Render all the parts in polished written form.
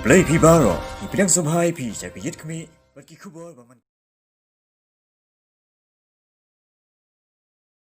Play Pibaro, Ipidang Subhai Pi, Sakit Kami, Bagi Kubor, Baman.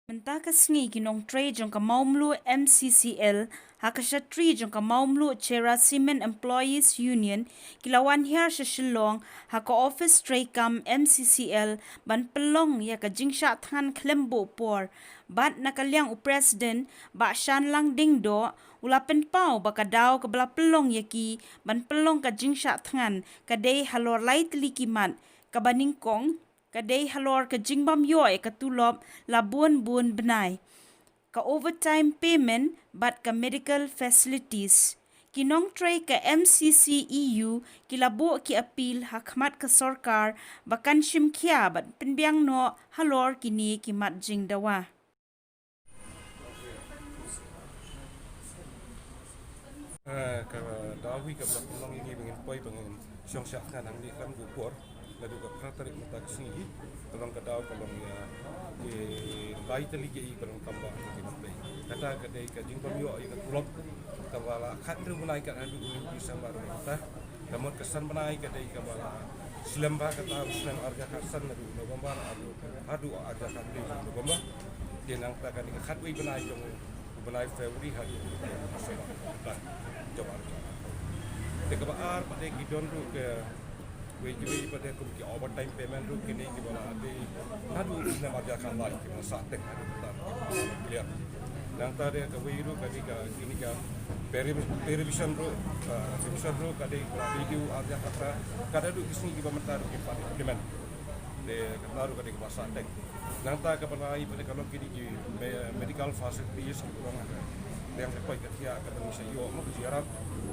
Mentah kesengi kinong trade jong ka maumlu MCCL hakasha tree jong ka maumlu Chera Cement Employees Union kilawan hiar sa Shillong haka office trade kam MCCL ban pelong ya ka jingsha than klembo por bat nakalyang u president ba shan lang dingdo ulapen pau baka daw ka bala pelong yaki ban pelong ka jingsha than kadai halor lai tlikimat ka baningkong kadai halor ka jingbam yoy ka tulop labun bun benai ka overtime payment bat ka medical facilities kinong tray ka MCCEU kilabo ki appeal hakmat ka sarkar bakan shimkhia bat pinbiang no halor kini kimat jingdawa Kalau dawi ke belakang ini dengan poi dengan siang siang kan angdi kan gupor lalu ke praterik mata kesini kalau ke daw kalau ya bayi teli ke kalau tambah ke mata kata kedai ke jingkom yo ke tulop kawala khat tu menai ke adu bisa baru mata kamu kesan menai kedai ke bala silamba kata usang harga kasan lalu November adu harga kan di November dia nang tak kan khat wi benai jong benai Februari hari masalah jawab. Dekat bar pada kita tu ke wajib pada kumki overtime payment tu kini kita ada hadu nak majakan lagi kita sahaja ada betul clear. Yang tadi ke wiru kadi ke kini ke television tu kadi video ada kata kada tu kisah kita mentar ke parlimen. De kataru kadi ke sahaja. Yang tadi ke pelai pada kalau kini medical facilities kurang ada. Yang sepai ketika kata Malaysia yo mau ziarah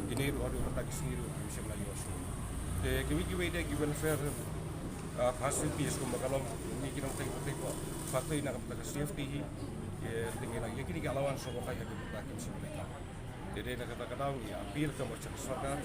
ini ada letak sendiri Malaysia Melayu asli. De kiwi de given fair facilities kalau ini kita tengok faktor ini nak safety tinggal lagi kini alawan semua kaya kita tak kini mereka. Jadi nak kata ya appeal ke macam sarkar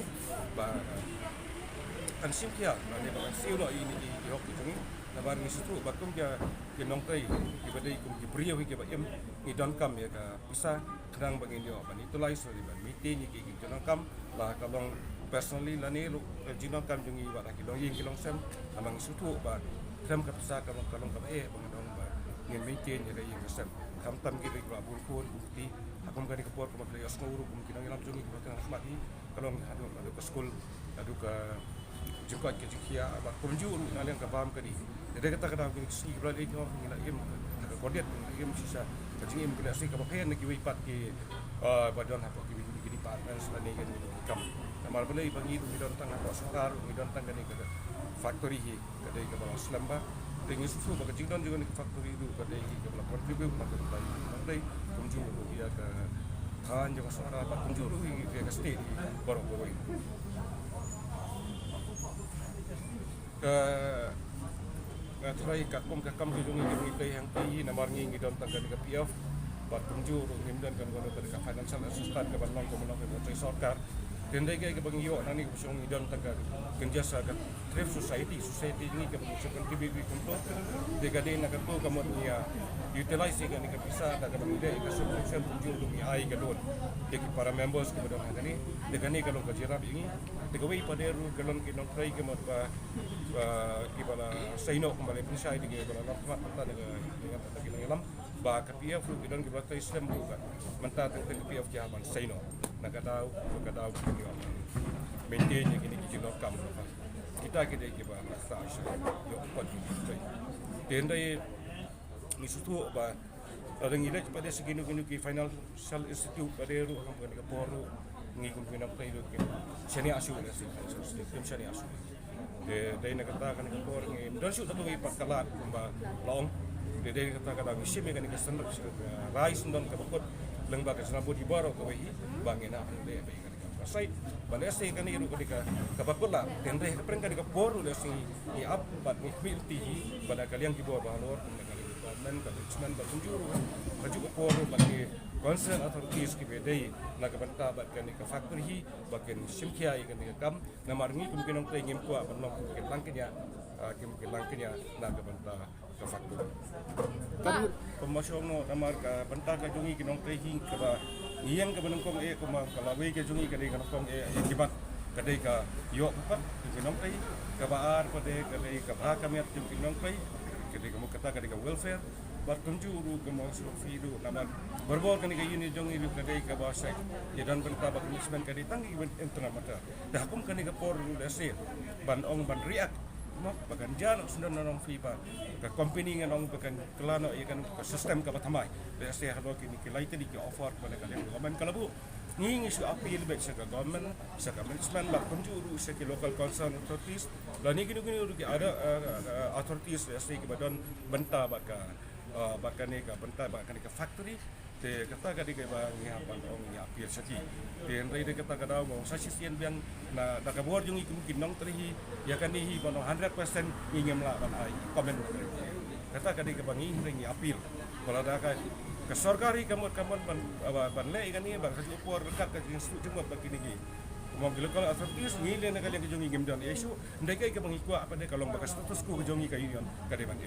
kan simkia ada bahan siul ini di hoki tu ni nabar ni situ bakum dia nong tay ibadai kum kibriya wi ke bayam ni don kam ya ka bisa kadang bangin dia ban itu lai so di ban meeting ki don kam lah kalong personally lani lu jinon kam jungi wa ki dong yin ki long sem amang situ ba kam ka bisa kalong kam bang dong ba ngin meeting ya yin sem kam tam ki ri ba bun kun bukti akum ka ni ka por ko ma yos nguru kum ki dong ilam jungi ko ka smati kalong adu ka school adu ka jukot ke jukia ba kumju nalian ka paham kadi jadi kata kata kini sini berada di orang yang lain agak kodet yang sisa kecil yang kena sih kalau pengen lagi wipat ke badan apa kini partner selani kan kam kamar boleh bagi itu midon tang apa sekar midon tang kini ke factory hi kedai ke bawah selamba dengan susu bagi jingdon juga ke factory itu kedai ke bawah contribute nak kedai kumju dia ke kan juga suara apa kumju dia ke state baru ke ngatrai kakum kakam hidungi kami ke yang tinggi namarngi ngidon tangga ke PF bat kunjur ngimdan kan gono ke financial assistant ke bank komunal ke sarkar tendai ke bagi yo nani ke song ngidon tangga kenjasa ke thrift society ini ke sepen TBB untuk degade nak tu kemudian utilize ke ni ke bisa ada ke bagi ke solution kunjur demi ai ke don deki para members ke badon ngani degani kalau ke jirap ini degawi pada ru kalon ke nong trai ke mata kibala saino kembali pensai di kibala rahmat mata dengan kata kita ngelam ba KPF kidon kibala Islam juga menta tentang KPF jaman saino nak tahu kini maintain kini kicino kam kita kibala sa yo pot kini tendai ni sutu ba orang ila pada segini ki financial institute pada ru kan ke poru ngikut pinap tayo ke seni asu le sistem seni asu de nak kata kan ko ngi don shoot tu ipat kalat ba long de kata kata misi me kan ke standar rais don ke bakot lengba ke sanabu di baro ko wi bangena de be kan ka sai bale sai kan iru ka bakot la tendre pren kan ke boru le sing i up bat ni pilti pada kalian ki bawa balor dan kalian bertunjuk baju boru bagi concern authorities ki bedai nak banta bat kan ke factory bagian simkia ikan kam namarngi kumkin ong tengim ko abang ke langknya kim ke langknya nak banta ke factory kan pemasok no namar ka banta ka jungi kinong tenging ka iyang ka banong kong kalau we ke jungi ka kanong kong kibat kadai ka yok pat kinong kai ka baar pada kadai ka bha kamiat kinong kai kadai kamu kata kadai ka welfare bar kunjuru ke mau suruh fidu nama berbol kan ke unit jong ilu kadai ka bahasa ya dan benta bak misman kadai tangi entena mata dah hukum kan ke por dasir ban ong ban riak mak bagan jalo sundan nong fiba ka company ngan ong bagan kelano ya kan ka sistem ka batamai dasir hado kini ke laite di ke offer pada kalian government kalabu ni isu appeal baik sa government sa management bak kunjuru sa ke local concern authorities dan ni kini ada authorities dasir ke badan benta bak bahkan ni ka bentar bahkan ni ka factory te kata ka di ka bang ya ban ong ya appeal saki te ndai de kata ka daw mo sa sisian biang na da ka bor jung ikum kinong trihi ya kan ni ban 100% ngingem la ban ai komen kata ka di ka bang ing appeal kalau da ka sarkari kamot ban le kan ni bang sa upor dekat ka jung begini gi mau gila kalau authorities ngile na kalian kejungi ngem dan isu ndai ka bang ikwa apa de kalau bakas status ko kejungi ka union ka de ban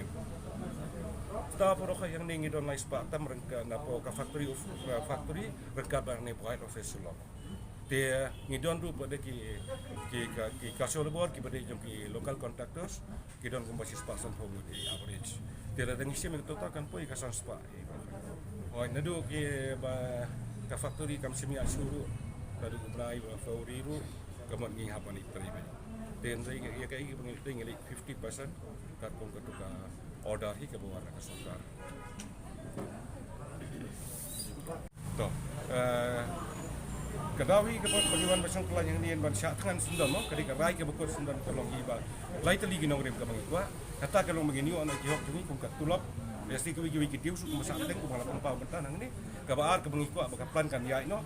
ta poro ka yang ningi don lais pakta mereka na po ka factory mereka barne point office lo te ngidon ru pada ki kasol bor ki pada jom ki local contractors ki don kumbasis pasan po di average te la dengi sim to ta kan po ka san spa oi nadu ki ba ka factory kam simi asuru tadu kumrai ba fauri ru kamot ngi hapan itri ba te ndai ya kai ngi 50% ka kong ka order hi ke bawah nak sokar. To, kadawi ke buat pagawaan basang kelan yang nian ban syak tangan sundan no, kadi ka rai ke bukut sundan tolong iba. Lai tali ginong rem ka mangikwa, kata kalau begini anak jihok jungi kum kat tulap, biasa ke wiki diu su kum sak teng kum lapang pau bentan hang ni, ka baar ke mangikwa baka plan kan ya ino.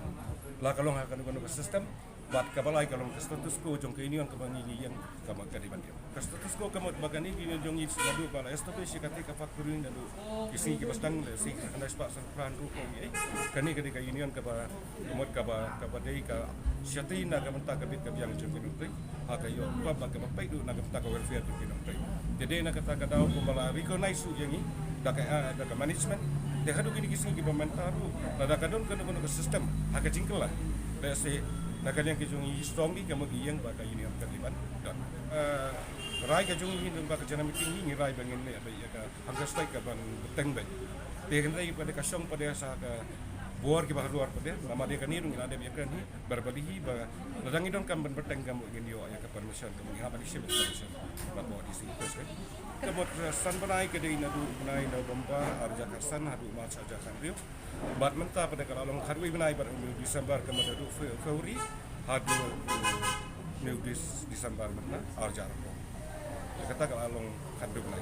La kalau akan guna sistem bat kabalai kalau status quo jong ke ini on kabangi yang kama kadiban dia status quo kamot bagani ini jong is ladu kala establish kate ka factory ladu kisi ke bastang si anda spa san plan ru ko ye kani kadi ka union ka ba kamot ka dei ka syatina ka menta ka bit ka biang jong ke ha ka yo pa ba ka pai du na ka menta ka welfare du kinong tai jadi na kata ka daw ko bala recognize su yang ni da ka management de hadu kini kisi ki pemerintah ru da ka don ka sistem ha ka jingkel lah se na kalian kejungi strongly kamu yang baka union terlibat dan rai kejungi dan baka jana meeting ni rai bangin le ya ka angka strike ka ban beteng baik tegen rai pada kasong pada sa ka bor ki bahar luar pada nama dia kan ni ada dia kan ni berbalihi ba ladang idon kan ban beteng kamu ingin yo ya ka permission kamu ha ban isi permission ba bo di sini terus kamu san banai ke dei na du banai na bomba arja kasan hadu ma saja kan rio bat menta pada kalau harui benai bar Desember ke madu Februari hadu Desember menta arjar ko kata kalau hadu benai